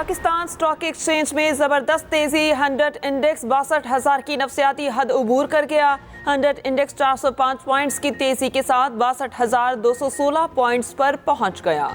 Pakistan stock exchange में जबरदस्त तेजी। 100 इंडेक्स 62,000 की नफसियाती हद उबूर कर गया। 100 इंडेक्स 405 पॉइंट्स की तेजी के साथ 62,216 पॉइंट्स पर पहुंच गया।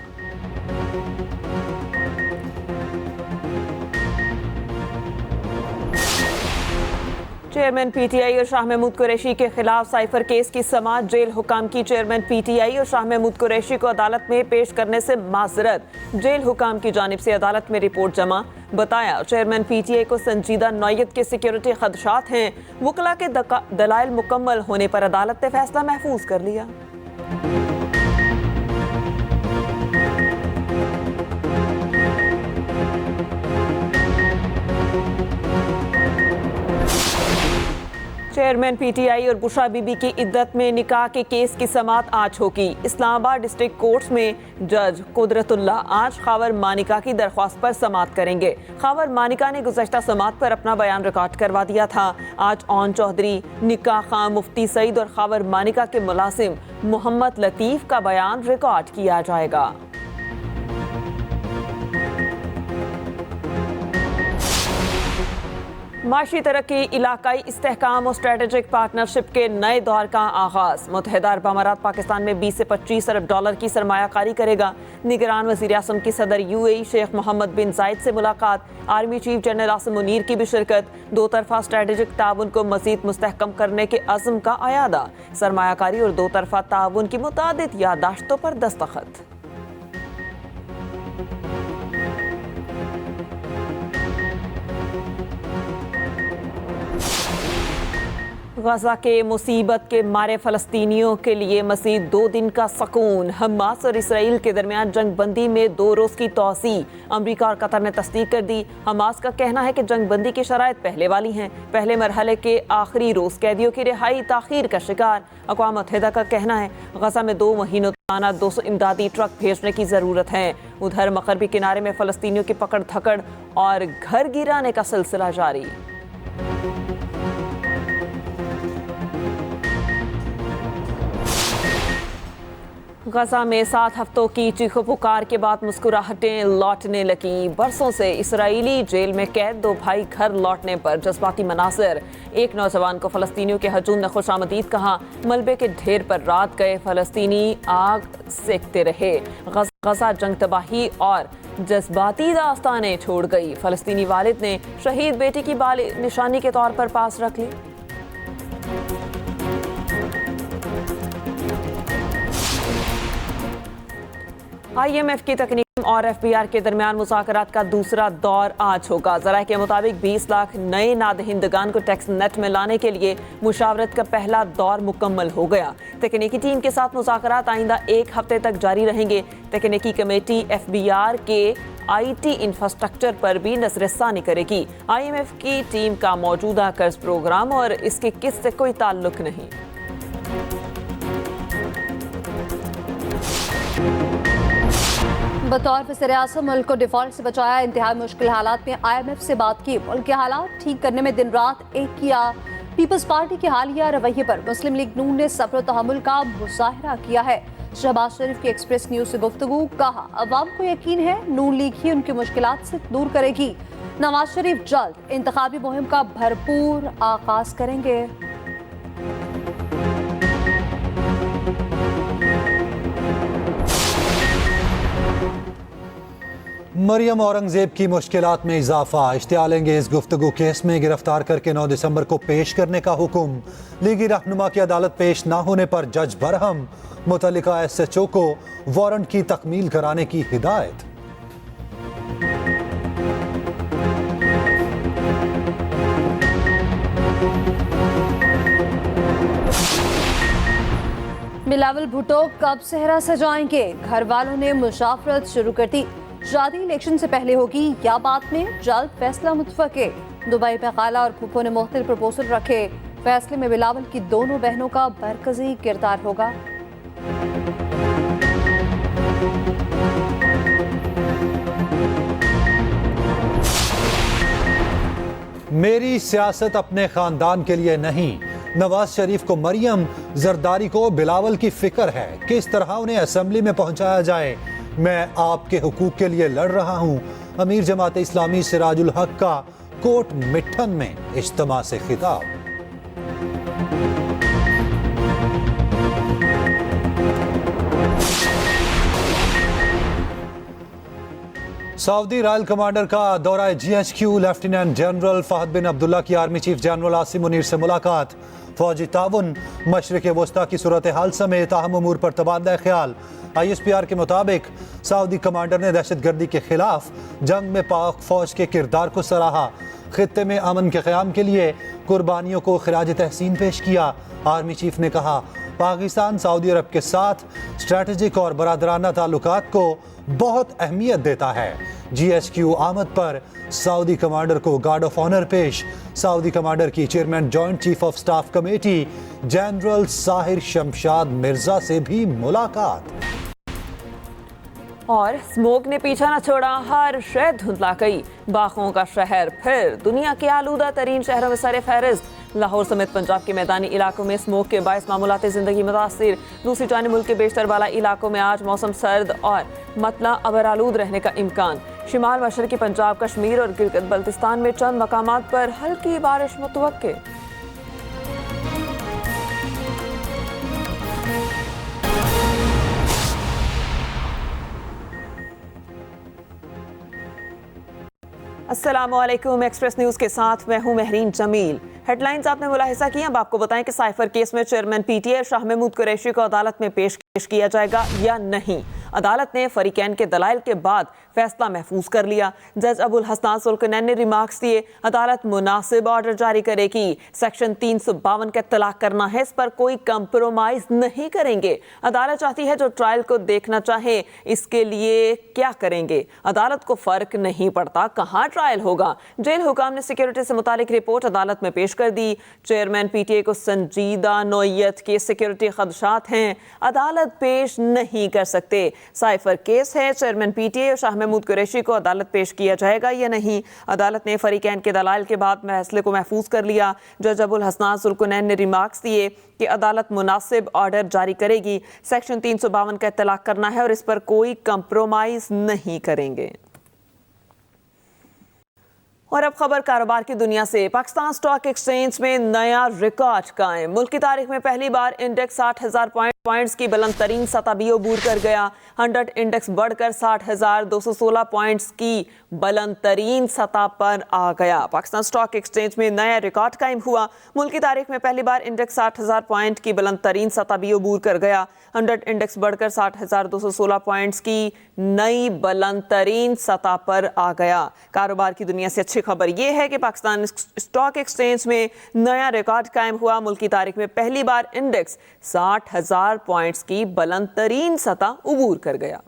चेयरमैन पीटीआई और शाह महमूद कुरैशी के खिलाफ साइफर केस की समाअत। जेल हुकाम की चेयरमैन पीटीआई और शाह महमूद कुरैशी को अदालत में पेश करने से माजरत। जेल हुकाम की जानिब से अदालत में रिपोर्ट जमा। बताया चेयरमैन पीटीआई को संजीदा नौयत के सिक्योरिटी खदशात हैं। वकला के दलाइल मुकम्मल होने पर अदालत ने फैसला महफूज कर लिया। चेयरमैन पीटीआई और बुशरा बीबी की इद्दत में निकाह के केस की समाअत आज होगी। इस्लामाबाद डिस्ट्रिक्ट कोर्ट्स में जज कुदरतुल्लाह आज खावर मानिका की दरख्वास्त पर समाअत करेंगे। खावर मानिका ने गुज़श्ता समाअत पर अपना बयान रिकॉर्ड करवा दिया था। आज ऑन चौधरी, निकाह खां, मुफ्ती सईद और खावर मानिका के मुलाजिम मोहम्मद लतीफ़ का बयान रिकॉर्ड किया जाएगा। माशी तरक्की, इलाकाई इस्तेहकाम और स्ट्रेटेजिक पार्टनरशिप के नए दौर का आगाज। मुत्तहिदा अरब अमारात पाकिस्तान में 20 से 25 अरब डॉलर की सरमायाकारी करेगा। निगरान वज़ीर आज़म की सदर यूएई शेख मोहम्मद बिन जायद से मुलाकात। Army chief general Asim Munir की भी शिरकत। दो तरफा स्ट्रेटेजिक ताउन को मजीद मुस्तहकम करने के अज़्म का अयादा। सरमायाकारी और दो तरफा ताउन की मुतादिद यादाश्तों पर दस्तखत। गजा के मुसीबत के मारे फ़लस्तीनियों के लिए मज़ीद 2 दिन का सकून। हमास और इसराइल के दरमियान जंग बंदी में 2 रोज़ की तोसी। अमरीका और कतर ने तस्दीक कर दी। हमास का कहना है कि जंग बंदी की शराइत पहले वाली हैं। पहले मरहले के आखिरी रोज़ कैदियों की रिहाई ताख़ीर का शिकार। अक़वाम मुत्तहिदा का कहना है गजा में 2 महीनों तक 200 इमदादी ट्रक भेजने की ज़रूरत है। उधर मग़रबी किनारे में फ़लस्तीनियों की पकड़ धकड़ और घर गिराने का सिलसिला जारी। गजा में 7 हफ्तों की चीखो पुकार के बाद मुस्कुराहटें लौटने लगी। बरसों से इसराइली जेल में कैद 2 भाई घर लौटने पर जज्बाती मनासिर। एक नौजवान को फ़लस्तीनियों के हजूम ने खुशामदीद कहा। मलबे के ढेर पर रात गए फ़लस्तीनी आग सेकते रहे। गजा जंग तबाही और जज्बाती दास्तानें छोड़ गई। फ़लस्तीनी वालिद ने शहीद बेटी की बाल निशानी के तौर पर पास रख ली। IMF की तकनीक और FBR के दरमियान मुज़ाकरात का दूसरा दौर आज होगा। ज़राए के मुताबिक 20 लाख नए नादहिंदगान को टैक्स नेट में लाने के लिए मुशावरत का पहला दौर मुकम्मल हो गया। तकनीकी टीम के साथ मुज़ाकरात आइंदा 1 हफ्ते तक जारी रहेंगे। तकनीकी कमेटी FBR के IT इंफ्रास्ट्रक्चर पर भी नज़रसानी करेगी। IMF की टीम का मौजूदा कर्ज प्रोग्राम और इसके किस्त से कोई ताल्लुक नहीं। बतौर वज़ीर-ए-आज़म मुल्क को डिफॉल्ट से बचाया। इंतहाई मुश्किल हालात में IMF से बात की। मुल्क के हालात ठीक करने में दिन रात एक किया। पीपल्स पार्टी के हालिया रवैये पर मुस्लिम लीग नून ने सब्र और तहम्मुल का मुजाहरा किया है। शहबाज शरीफ की एक्सप्रेस न्यूज से गुफ्तगू। कहा अवाम को यकीन है नून लीग ही उनकी मुश्किलात से दूर करेगी। नवाज शरीफ जल्द इंतखाबी मुहिम का भरपूर आगाज करेंगे। मरियम औरंगजेब की मुश्किलात में इजाफा। इश्तियाल-अंगेज़ गुफ्तगू केस में गिरफ्तार करके 9 दिसंबर को पेश करने का हुक्म। लीगी रहनुमा की अदालत पेश न होने पर जज बरहम। मुतल्लिका SHO को वारंट की तकमील कराने की हिदायत। बिलावल भुट्टो कब सेहरा सजाएंगे? घर वालों ने मुशाफरत शुरू कर दी। शादी इलेक्शन से पहले होगी या बाद में? जल्द फैसला मुतफक़े। दुबई में खाला और फूफो ने मुख्तलिफ प्रपोजल रखे। फैसले में बिलावल की दोनों बहनों का मरकजी किरदार होगा। मेरी सियासत अपने खानदान के लिए नहीं। नवाज शरीफ को मरियम, जरदारी को बिलावल की फिक्र है। किस तरह उन्हें असेंबली में पहुंचाया जाए। मैं आपके हुकूक के लिए लड़ रहा हूं। अमीर जमात इस्लामी सिराजुल हक का कोट मिठन में इज्तिमा से खिताब। सऊदी रॉयल कमांडर का दौरा GHQ, लेफ्टिनेंट जनरल फहद बिन अब्दुल्ला की army chief general Asim Munir से मुलाकात। फौजी ताउन, मशरिक़ वस्ता की सूरत हाल समेत अहम उमूर पर तबादला ख्याल। ISPR के मुताबिक सऊदी कमांडर ने दहशतगर्दी के खिलाफ जंग में पाक फौज के किरदार को सराहा। खित्ते में अमन के क़याम के लिए कुर्बानियों को खिराज तहसीन पेश किया। आर्मी चीफ ने कहा, पाकिस्तान सऊदी अरब के साथ स्ट्रैटेजिक और बरादराना ताल्लुकात को बहुत अहमियत देता है। GHQ आमद पर सऊदी कमांडर को गार्ड ऑफ ऑनर पेश। सऊदी कमांडर की chairman joint chief of staff committee general Sahir Shamshad Mirza से भी मुलाकात। और स्मोक ने पीछा न छोड़ा, हर शय धुंधला गई। बाखों का शहर फिर दुनिया के आलूदा तरीन शहरों में सर फहरिस्त। लाहौर समेत पंजाब के मैदानी इलाकों में स्मोक के बायस मामूलात ज़िंदगी मुतासिर। दूसरी जानिब मुल्क के बेशतर वाला इलाकों में आज मौसम सर्द और मतला अबरालूद रहने का इम्कान। शिमाल मशरक़ी पंजाब, कश्मीर और गिलगित बल्तिस्तान में चंद मकामात पर हल्की बारिश मुतवक्के। अस्सलामुअलैकुम, एक्सप्रेस न्यूज़ के साथ मैं हूं महरीन जमील। हेडलाइंस आपने मुलाहिजा की। अब आपको बताएं कि साइफर केस में चेयरमैन PTA शाह महमूद कुरैशी को अदालत में पेश किया जाएगा या नहीं। अदालत ने फरीकैन के दलाइल के बाद फैसला महफूज कर लिया। जज अबुल हसनान सुल्कनैन ने रिमार्क्स दिए। अदालत मुनासिब ऑर्डर जारी करेगी। सेक्शन 352 का तलाक करना है, इस पर कोई कंप्रोमाइज नहीं करेंगे। अदालत चाहती है जो ट्रायल को देखना चाहे इसके लिए क्या करेंगे। अदालत को फर्क नहीं पड़ता कहाँ ट्रायल होगा। जेल हुकाम ने सिक्योरिटी से मुतालिक रिपोर्ट अदालत में पेश कर दी। चेयरमैन PTA को संजीदा नौयत के सिक्योरिटी खदशात हैं, अदालत पेश नहीं कर सकते। साइफर केस है, चेयरमैन PTA और शाह महमूद कुरैशी को अदालत पेश किया जाएगा या नहीं। अदालत ने फरीकैन के दलाइल के बाद फैसले को महफूज कर लिया। जज अबुल हसनान सुल्कनैन ने रिमार्क्स दिए कि अदालत मुनासिब ऑर्डर जारी करेगी। सेक्शन 352 का तलाक करना है और इस पर कोई कंप्रोमाइज नहीं करेंगे। और अब खबर कारोबार की दुनिया से। पाकिस्तान स्टॉक एक्सचेंज में नया रिकॉर्ड कायम। मुल्क की तारीख में पहली बार इंडेक्स 60,000 पॉइंट्स की बुलंद तरीन सतह भी अबूर कर गया। 100 इंडेक्स बढ़कर 60,216 पॉइंट्स की बुलंद तरीन सतह पर आ गया। पाकिस्तान स्टॉक एक्सचेंज में नया रिकॉर्ड कायम हुआ। मुल्क की तारीख में पहली बार इंडेक्स 60,000 पॉइंट की बुलंद तरीन सतह भी अबूर कर गया। 100 इंडेक्स बढ़कर 60,216 पॉइंट्स की नई बुलंद तरीन सतह पर आ गया। कारोबार की दुनिया से अच्छी खबर यह है कि पाकिस्तान स्टॉक एक्सचेंज में नया रिकॉर्ड कायम हुआ। मुल्क की तारीख में पहली बार इंडेक्स 60,000 पॉइंट्स की बुलंद तरीन सतह उबूर कर गया।